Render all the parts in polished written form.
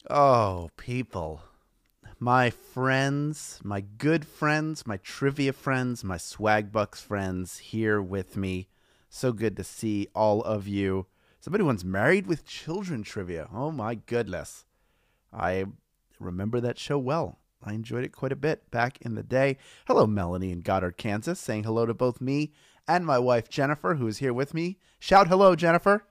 Oh, people. My friends, my good friends, my trivia friends, my Swagbucks friends here with me. So good to see all of you. Somebody once married with children trivia. Oh my goodness. I remember that show well. I enjoyed it quite a bit back in the day. Hello, Melanie in Goddard, Kansas, saying hello to both me and my wife, Jennifer, who is here with me. Shout hello, Jennifer.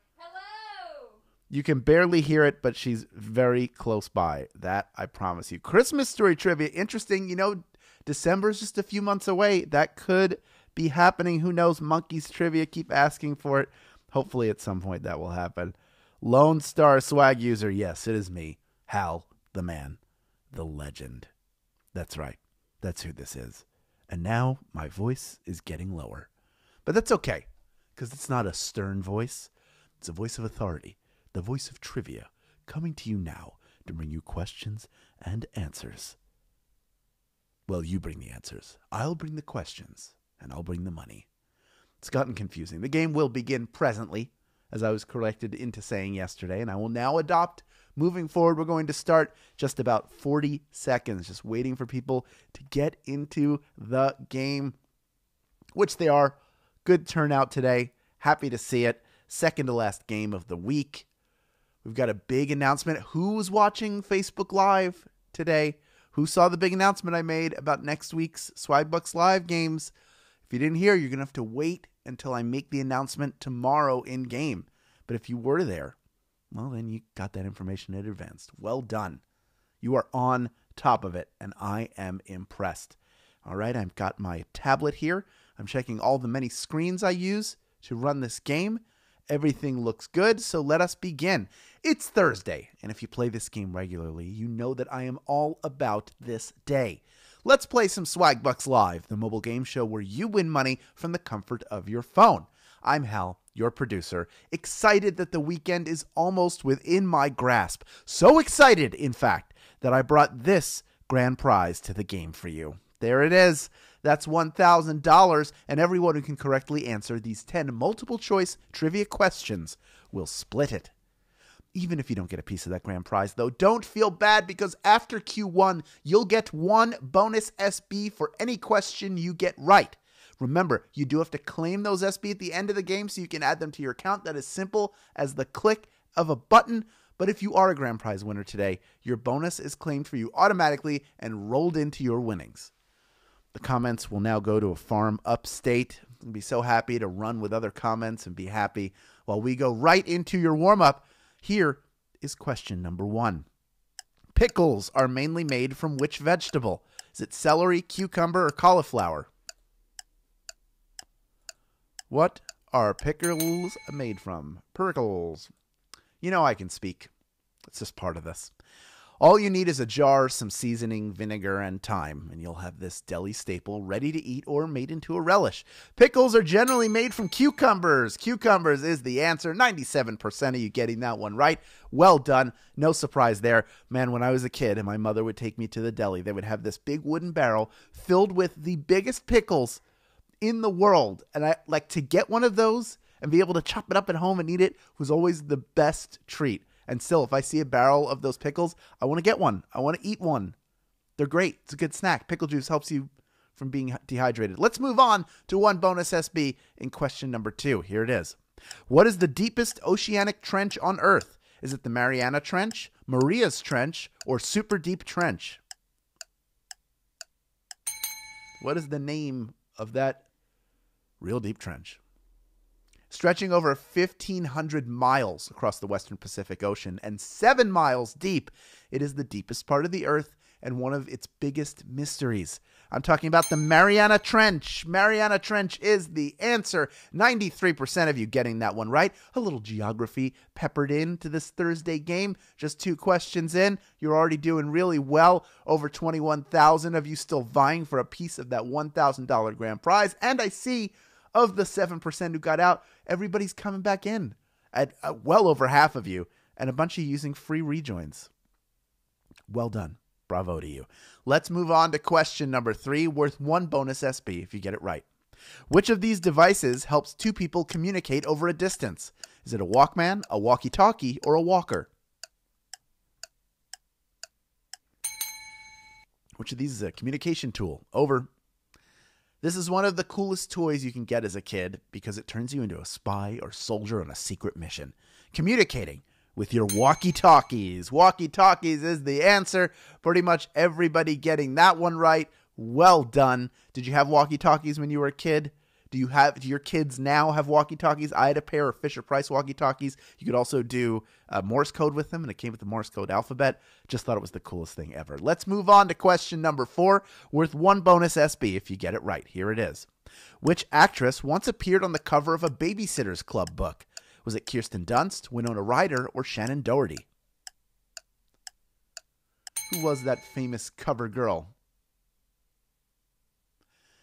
You can barely hear it, but she's very close by. That I promise you. Christmas story trivia. Interesting. You know, December's just a few months away. That could be happening. Who knows? Monkeys trivia. Keep asking for it. Hopefully at some point that will happen. Lone Star Swag user. Yes, it is me. Hal, the man, the legend. That's right. That's who this is. And now my voice is getting lower. But that's okay, because it's not a stern voice. It's a voice of authority. The voice of trivia, coming to you now to bring you questions and answers. Well, you bring the answers. I'll bring the questions, and I'll bring the money. It's gotten confusing. The game will begin presently, as I was corrected into saying yesterday, and I will now adopt. Moving forward, we're going to start just about 40 seconds, just waiting for people to get into the game, which they are. Good turnout today. Happy to see it. Second to last game of the week. We've got a big announcement. Who was watching Facebook Live today? Who saw the big announcement I made about next week's Swagbucks Live games? If you didn't hear, you're going to have to wait until I make the announcement tomorrow in game. But if you were there, well, then you got that information in advance. Well done. You are on top of it, and I am impressed. All right, I've got my tablet here. I'm checking all the many screens I use to run this game. Everything looks good, so let us begin. It's Thursday, and if you play this game regularly, you know that I am all about this day. Let's play some Swagbucks Live, the mobile game show where you win money from the comfort of your phone. I'm Hal, your producer, excited that the weekend is almost within my grasp. So excited, in fact, that I brought this grand prize to the game for you. There it is. That's $1,000, and everyone who can correctly answer these 10 multiple-choice trivia questions will split it. Even if you don't get a piece of that grand prize, though, don't feel bad, because after Q1, you'll get one bonus SB for any question you get right. Remember, you do have to claim those SB at the end of the game so you can add them to your account. That is simple as the click of a button. But if you are a grand prize winner today, your bonus is claimed for you automatically and rolled into your winnings. The comments will now go to a farm upstate. I'll be so happy to run with other comments and be happy while we go right into your warm-up. Here is question number 1. Pickles are mainly made from which vegetable? Is it celery, cucumber, or cauliflower? What are pickles made from? Pickles. You know I can speak. It's just part of this. All you need is a jar, some seasoning, vinegar, and thyme, and you'll have this deli staple ready to eat or made into a relish. Pickles are generally made from cucumbers. Cucumbers is the answer. 97% of you getting that one right. Well done. No surprise there. Man, when I was a kid and my mother would take me to the deli, they would have this big wooden barrel filled with the biggest pickles in the world. And I like to get one of those and be able to chop it up at home and eat it was always the best treat. And still, if I see a barrel of those pickles, I want to get one. I want to eat one. They're great. It's a good snack. Pickle juice helps you from being dehydrated. Let's move on to one bonus SB in question number 2. Here it is. What is the deepest oceanic trench on Earth? Is it the Mariana Trench, Maria's Trench, or Super Deep Trench? What is the name of that real deep trench? Stretching over 1,500 miles across the western Pacific Ocean and 7 miles deep, it is the deepest part of the Earth and one of its biggest mysteries. I'm talking about the Mariana Trench. Mariana Trench is the answer. 93% of you getting that one right. A little geography peppered into this Thursday game. Just 2 questions in. You're already doing really well. Over 21,000 of you still vying for a piece of that $1,000 grand prize. And I see of the 7% who got out, everybody's coming back in at well over half of you, and a bunch of you using free rejoins. Well done. Bravo to you. Let's move on to question number 3, worth 1 bonus SB if you get it right. Which of these devices helps 2 people communicate over a distance? Is it a Walkman, a walkie-talkie, or a walker? Which of these is a communication tool? Over. This is one of the coolest toys you can get as a kid because it turns you into a spy or soldier on a secret mission. Communicating with your walkie-talkies. Walkie-talkies is the answer. Pretty much everybody getting that one right. Well done. Did you have walkie-talkies when you were a kid? Do your kids now have walkie-talkies? I had a pair of Fisher-Price walkie-talkies. You could also do Morse code with them, and it came with the Morse code alphabet. Just thought it was the coolest thing ever. Let's move on to question number 4, worth 1 bonus SB if you get it right. Here it is. Which actress once appeared on the cover of a Babysitter's Club book? Was it Kirsten Dunst, Winona Ryder, or Shannon Doherty? Who was that famous cover girl?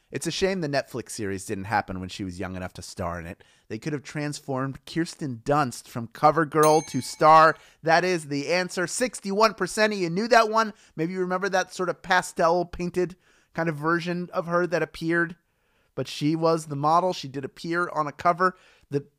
It's a shame the Netflix series didn't happen when she was young enough to star in it. They could have transformed Kirsten Dunst from cover girl to star. That is the answer. 61% of you knew that one. Maybe you remember that sort of pastel painted kind of version of her that appeared. But she was the model. She did appear on a cover.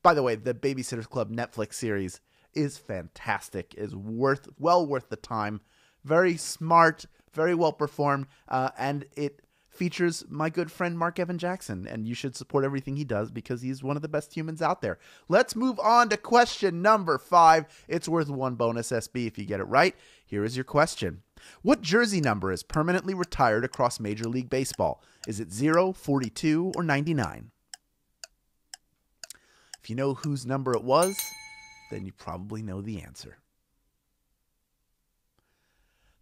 By the way, the Babysitter's Club Netflix series is fantastic. Is well worth the time. Very smart, very well performed, and it features my good friend Mark Evan Jackson, and you should support everything he does because he's one of the best humans out there. Let's move on to question number 5. It's worth 1 bonus SB if you get it right. Here is your question. What jersey number is permanently retired across Major League Baseball? Is it 0, 42, or 99? If you know whose number it was, then you probably know the answer.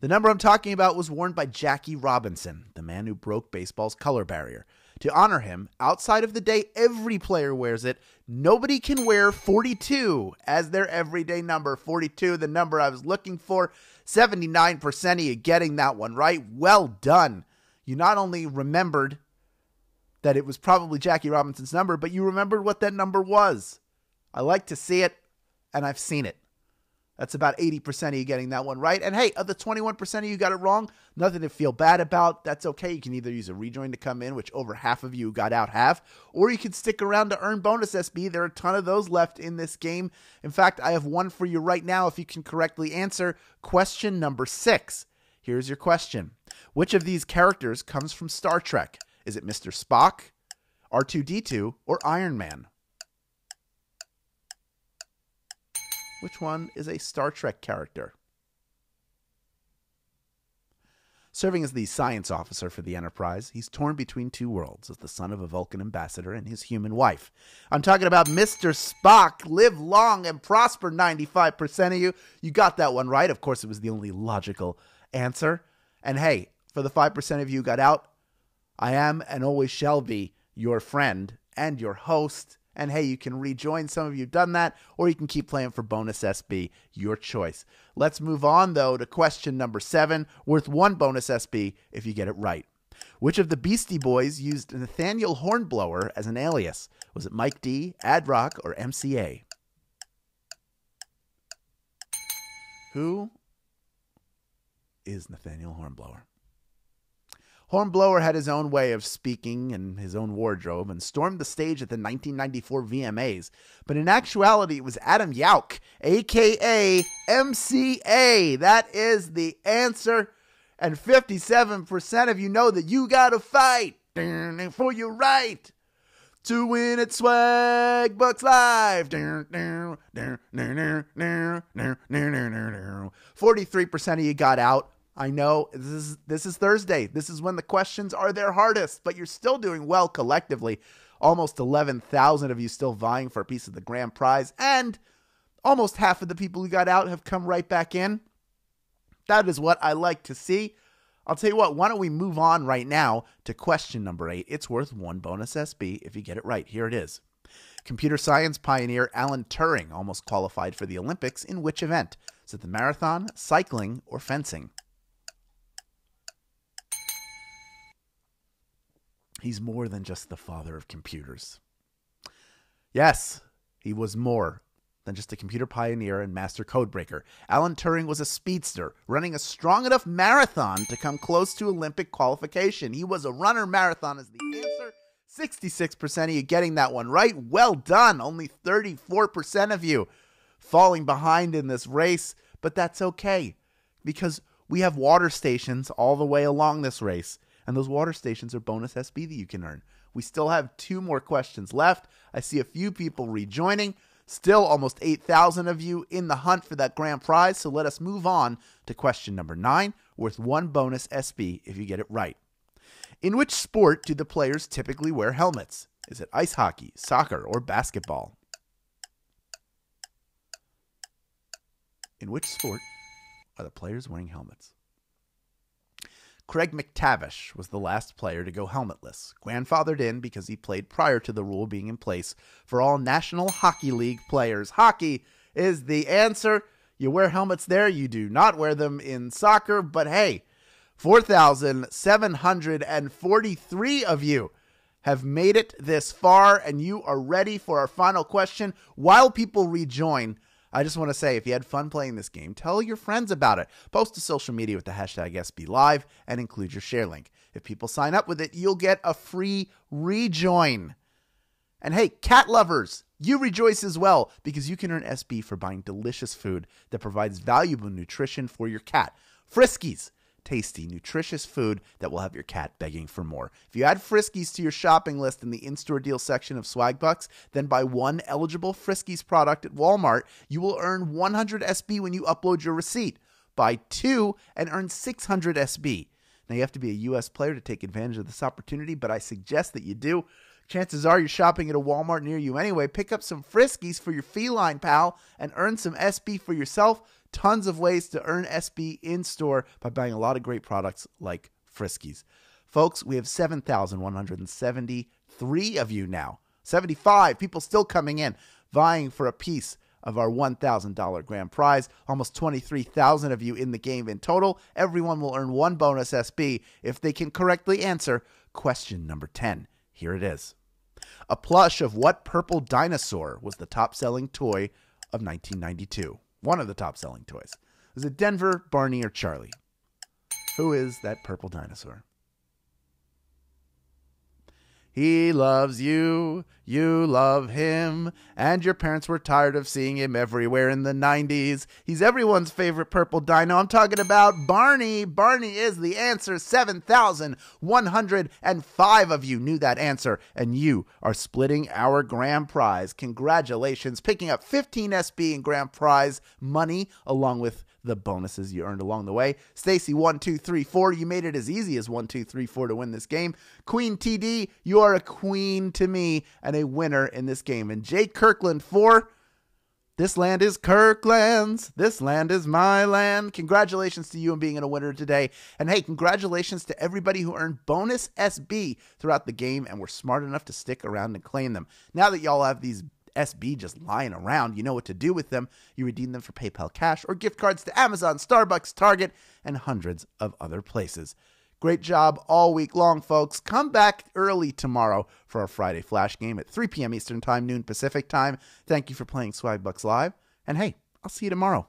The number I'm talking about was worn by Jackie Robinson, the man who broke baseball's color barrier. To honor him, outside of the day every player wears it, nobody can wear 42 as their everyday number. 42, the number I was looking for. 79% of you getting that one right. Well done. You not only remembered that it was probably Jackie Robinson's number, but you remembered what that number was. I like to see it, and I've seen it. That's about 80% of you getting that one right. And hey, of the 21% of you got it wrong, nothing to feel bad about. That's okay. You can either use a rejoin to come in, which over half of you got out have, or you can stick around to earn bonus SB. There are a ton of those left in this game. In fact, I have one for you right now if you can correctly answer question number 6. Here's your question. Which of these characters comes from Star Trek? Is it Mr. Spock, R2-D2, or Iron Man? Which one is a Star Trek character? Serving as the science officer for the Enterprise, he's torn between two worlds as the son of a Vulcan ambassador and his human wife. I'm talking about Mr. Spock. Live long and prosper, 95% of you. You got that one right. Of course, it was the only logical answer. And hey, for the 5% of you who got out, I am and always shall be your friend and your host. And hey, you can rejoin. Some of you have done that, or you can keep playing for bonus SB. Your choice. Let's move on, though, to question number 7, worth 1 bonus SB if you get it right. Which of the Beastie Boys used Nathaniel Hornblower as an alias? Was it Mike D, Ad Rock, or MCA? Who is Nathaniel Hornblower? Hornblower had his own way of speaking and his own wardrobe and stormed the stage at the 1994 VMAs. But in actuality, it was Adam Yauch, a.k.a. MCA. That is the answer. And 57% of you know that you got to fight for your right to win at Swagbucks Live. 43% of you got out. I know this is Thursday. This is when the questions are their hardest, but you're still doing well collectively. Almost 11,000 of you still vying for a piece of the grand prize, and almost half of the people who got out have come right back in. That is what I like to see. I'll tell you what, why don't we move on right now to question number 8. It's worth 1 bonus SB if you get it right. Here it is. Computer science pioneer Alan Turing almost qualified for the Olympics in which event? Is it the marathon, cycling, or fencing? He's more than just the father of computers. Yes, he was more than just a computer pioneer and master codebreaker. Alan Turing was a speedster, running a strong enough marathon to come close to Olympic qualification. He was a runner. Marathon is the answer. 66% of you getting that one right. Well done. Only 34% of you falling behind in this race, but that's okay, because we have water stations all the way along this race, and those water stations are bonus SB that you can earn. We still have 2 more questions left. I see a few people rejoining. Still almost 8,000 of you in the hunt for that grand prize, so let us move on to question number 9, worth 1 bonus SB if you get it right. In which sport do the players typically wear helmets? Is it ice hockey, soccer, or basketball? In which sport are the players wearing helmets? Craig McTavish was the last player to go helmetless, grandfathered in because he played prior to the rule being in place for all National Hockey League players. Hockey is the answer. You wear helmets there. You do not wear them in soccer, but hey, 4,743 of you have made it this far, and you are ready for our final question. While people rejoin, I just want to say, if you had fun playing this game, tell your friends about it. Post to social media with the hashtag SBLive and include your share link. If people sign up with it, you'll get a free rejoin. And hey, cat lovers, you rejoice as well because you can earn SB for buying delicious food that provides valuable nutrition for your cat. Friskies. Tasty, nutritious food that will have your cat begging for more. If you add Friskies to your shopping list in the in-store deal section of Swagbucks, then buy 1 eligible Friskies product at Walmart, you will earn 100 SB when you upload your receipt. Buy 2 and earn 600 SB. Now, you have to be a U.S. player to take advantage of this opportunity, but I suggest that you do. Chances are you're shopping at a Walmart near you anyway. Pick up some Friskies for your feline pal and earn some SB for yourself. Tons of ways to earn SB in-store by buying a lot of great products like Friskies. Folks, we have 7,173 of you now. 75 people still coming in, vying for a piece of our $1,000 grand prize. Almost 23,000 of you in the game in total. Everyone will earn 1 bonus SB if they can correctly answer question number 10. Here it is. A plush of what purple dinosaur was the top-selling toy of 1992? One of the top-selling toys. Was it Denver, Barney, or Charlie? Who is that purple dinosaur? He loves you, you love him, and your parents were tired of seeing him everywhere in the 90s. He's everyone's favorite purple dino. I'm talking about Barney. Barney is the answer. 7,105 of you knew that answer, and you are splitting our grand prize. Congratulations, picking up 15 SB in grand prize money, along with the bonuses you earned along the way. Stacy 1234, you made it as easy as 1234 to win this game. Queen TD, you are a queen to me and a winner in this game. And Jay Kirkland 4, this land is Kirkland's. This land is my land. Congratulations to you on being a winner today. And hey, congratulations to everybody who earned bonus SB throughout the game and were smart enough to stick around and claim them. Now that y'all have these SB just lying around, you know what to do with them. You redeem them for PayPal cash or gift cards to Amazon, Starbucks, Target, and hundreds of other places. Great job all week long, folks. Come back early tomorrow for our Friday Flash game at 3 p.m. Eastern Time, noon Pacific Time. Thank you for playing Swagbucks Live. And hey, I'll see you tomorrow.